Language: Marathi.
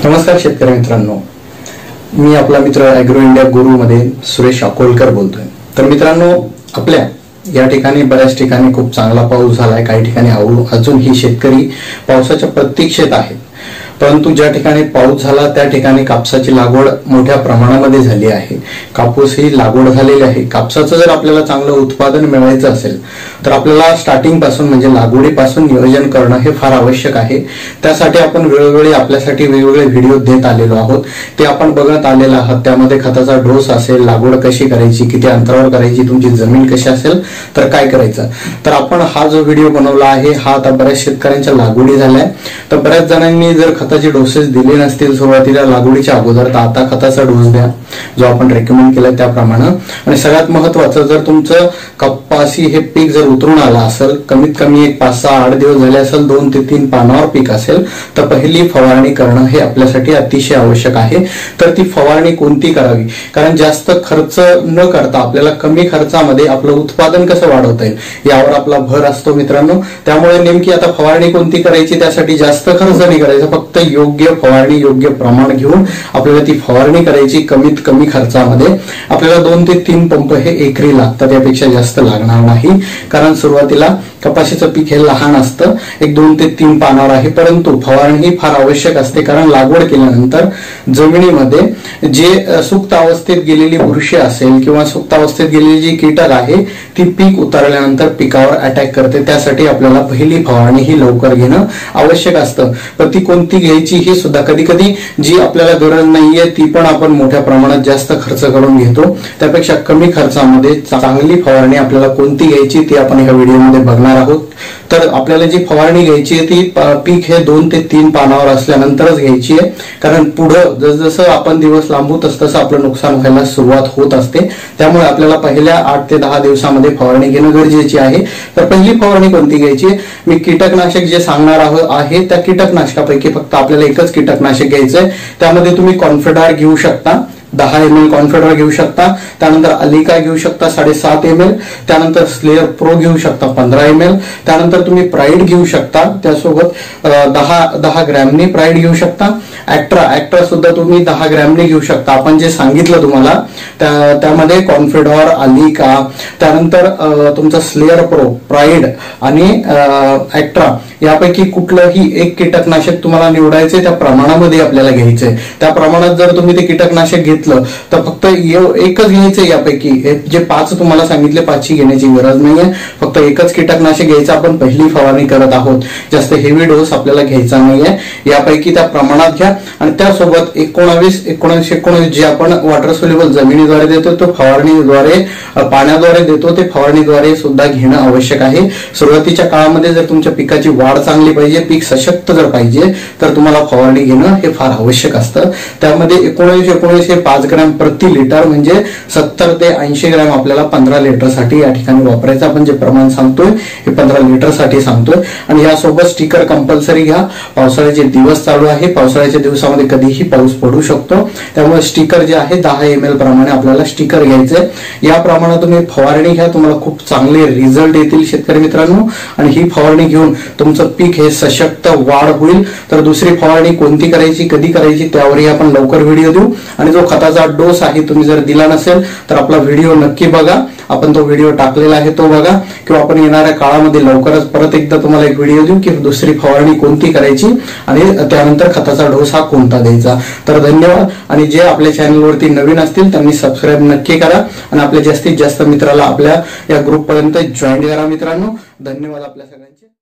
नमस्कार शेतकरी मित्रांनो, मी आपला मित्र ॲग्रो इंडिया गुरु मध्ये सुरेश अकोलकर बोलतोय। तर मित्रांनो, आपल्या या ठिकाणी बऱ्याच ठिकाणी खूप चांगला पाऊस झालाय, काही ठिकाणी अजूनही शेतकरी पावसाच्या प्रतीक्षेत आहेत। परंतु ज्या ठिकाणी पाऊस झाला त्या ठिकाणी कापसाची लागवड मोठ्या प्रमाणामध्ये झाली आहे। कापूस ही लागवड झालेली आहे। कापसाचं जर आपल्याला चांगलं उत्पादन मिळवायचं असेल तर आपल्याला स्टार्टिंग पासून म्हणजे लागवडीपासून नियोजन करणं हे फार आवश्यक आहे। त्यासाठी आपण वेळोवेळी आपल्यासाठी वेगवेगळे व्हिडिओ देत आलेलो आहोत, ते आपण बघत आलेला आहात। त्यामध्ये खताचा डोस असेल, लागवड कशी करायची, किती अंतरावर करायची, तुमची जमीन कशी असेल तर काय करायचं। तर आपण हा जो व्हिडिओ बनवला आहे हा आता बऱ्याच शेतकऱ्यांच्या लागवडी झाल्या। तर बऱ्याच जणांनी जर खताचे डोसेस दिले नसतील सुरुवातीला लागवडीच्या अगोदर तर आता खताचा डोस द्या जो आपण रेकमेंड केला त्याप्रमाणे। आणि सगळ्यात महत्त्वाचं, जर तुमचं कपासी हे पीक जर उतरून आला असेल, कमीत कमी एक 5-6-8 दिवस झाले असेल, 2 ते 3 पानावर पीक असेल तर पहिली फवारणी करणं हे आपल्यासाठी अतिशय आवश्यक आहे। तर ती फवारणी कोणती करावी, कारण जास्त खर्च न करता आपल्याला कमी खर्चामध्ये आपलं उत्पादन कसं वाढवता येईल यावर आपला भर असतो मित्रांनो। त्यामुळे नेमकी आता फवारणी कोणती करायची, त्यासाठी जास्त खर्च नाही करायचा, फक्त योग्य फवारणी योग्य प्रमाण घेऊन आपल्याला ती फवारणी करायची कमीत कमी खर्चामध्ये। आपल्याला 2 ते 3 पंप हे एकरी लागतात, यापेक्षा जास्त लागणार नाही, कारण सुरुवातीला कपाशीचं पीक हे लहान असतं, एक 2 ते 3 पानावर आहे। परंतु फवारणी ही फार आवश्यक असते, कारण लागवड केल्यानंतर जमिनीमध्ये जे सुप्त अवस्थेत गेलेली बुरशी असेल किंवा सुप्त अवस्थेत गेलेली जी कीटक आहे ती पीक उतरल्यानंतर पिकावर अटॅक करते। त्यासाठी आपल्याला पहिली फवारणी ही लवकर घेणं आवश्यक असतं। पण ती कोणती घ्यायची ही सुद्धा कधी कधी जी आपल्याला गरज नाहीये ती पण आपण मोठ्या प्रमाणात जास्त खर्च करून घेतो। त्यापेक्षा कमी खर्चामध्ये चांगली फवारणी आपल्याला कोणती घ्यायची ती आपण ह्या व्हिडिओमध्ये बघणार आहोत। तर आपल्याला जी फवारणी घ्यायची आहे ती पीक हे 2 ते 3 पानावर असल्यानंतरच घ्यायची आहे, कारण पुढे जसं आपण दिवस लांबू तसं आपलं नुकसान व्हायला सुरुवात होत असते। त्यामुळे आपल्याला पहिल्या 8 ते 10 दिवसामध्ये फवारणी घेणं गरजेची आहे। तर पहिली फवारणी कोणती घ्यायची, मी कीटकनाशक जे सांगणार आहे त्या कीटकनाशकापैकी फक्त आपल्याला एकच कीटकनाशक घ्यायचंय। त्यामध्ये तुम्ही कॉन्फिडर घेऊ शकता, 10 ml कॉन्फिडर घेऊ शकता, त्यानंतर अलिका घेऊ शकता 7.5 ml, त्यानंतर स्लेअर प्रो घेऊ शकता 15 ml, त्यानंतर तुम्ही प्राईड घेऊ शकता, त्यासोबत 10 ग्रॅमनी प्राईड घेऊ शकता। ऍक्ट्रा सुद्धा तुम्ही 10 ग्रॅमनी घेऊ शकता। आपण जे सांगितलं तुम्हाला त्यामध्ये कॉन्फिडर, अलिका, त्यानंतर तुमचं स्लेअर प्रो, प्राईड आणि ऍक्ट्रा यापैकी कुठलंही एक कीटकनाशक तुम्हाला निवडायचे, त्या प्रमाणामध्ये आपल्याला घ्यायचंय। त्या प्रमाणात जर तुम्ही ते कीटकनाशक घेतलं तर फक्त एकच घ्यायचं यापैकी, जे 5 तुम्हाला सांगितले 5ची घेण्याची गरज नाहीये, फक्त एकच कीटकनाशक घ्यायचं। आपण पहिली फवारणी करत आहोत, जास्त हेवी डोस आपल्याला घ्यायचा नाहीये, यापैकी त्या प्रमाणात घ्या। आणि त्यासोबत 19 जे आपण वॉटर सोल्युबल जमिनीद्वारे देतो तो फवारणीद्वारे पाण्याद्वारे देतो ते फवारणीद्वारे सुद्धा घेणं आवश्यक आहे। सुरुवातीच्या काळामध्ये जर तुमच्या पिकाची वाढ चांगली पाहिजे, पीक सशक्त जर पाहिजे तर तुम्हाला फवारणी घेणं हे फार आवश्यक असतं। त्यामध्ये 19 हे 5 ग्रॅम प्रति लिटर म्हणजे 70 ते 80 ग्रॅम आपल्याला 15 लिटर साठी या ठिकाणी वापरायचं। आपण जे प्रमाण सांगतोय हे 15 लिटर साठी सांगतोय। आणि यासोबत स्टिकर कंपल्सरी घ्या। पावसाळ्याचे दिवस चालू आहे, पावसाळ्याच्या दिवसामध्ये कधीही पाऊस पडू शकतो, त्यामुळे स्टिकर जे आहे 10 ml प्रमाणे आपल्याला स्टिकर घ्यायचे। याप्रमाणे तुम्ही फवारणी घ्या, तुम्हाला खूप चांगले रिझल्ट येतील शेतकरी मित्रांनो। आणि ही फवारणी घेऊन तुमचं पीक हे सशक्त वाढ होईल। तर दुसरी फवारणी कोणती करायची, कधी करायची त्यावरही आपण लवकर व्हिडिओ देऊ। आणि जो खताचा डोस आहे तुम्ही जर दिला नसेल तर आपला व्हिडिओ नक्की बघा, आपण तो व्हिडिओ टाकलेला आहे तो बघा, किंवा आपण येणाऱ्या काळामध्ये लवकरच परत एकदा तुम्हाला एक व्हिडिओ देऊ की दुसरी फवारणी कोणती करायची आणि त्यानंतर खताचा डोस हा कोणता द्यायचा। तर धन्यवाद। आणि जे आपल्या चॅनलवरती नवीन असतील त्यांनी सबस्क्राईब नक्की करा आणि आपल्या जास्तीत जास्त मित्राला आपल्या या ग्रुप पर्यंत जॉईन करा मित्रांनो। धन्यवाद आपल्या सगळ्यांचे।